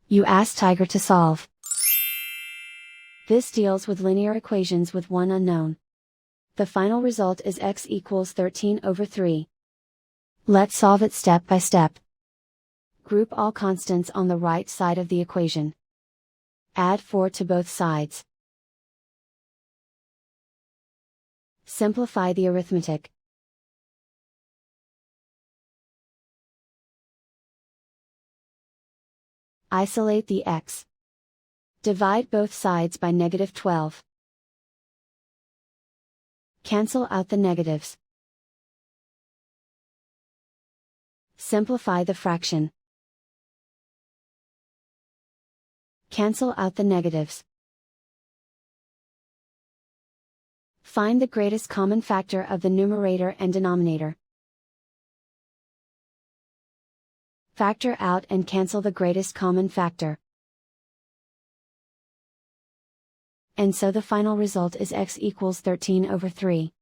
You ask Tiger to solve. This deals with linear equations with one unknown. The final result is x equals 13/3. Let's solve it step by step. Group all constants on the right side of the equation. Add 4 to both sides. Simplify the arithmetic. Isolate the x. Divide both sides by -12. Cancel out the negatives. Simplify the fraction. Cancel out the negatives. Find the greatest common factor of the numerator and denominator. Factor out and cancel the greatest common factor. And so the final result is x equals 13/3.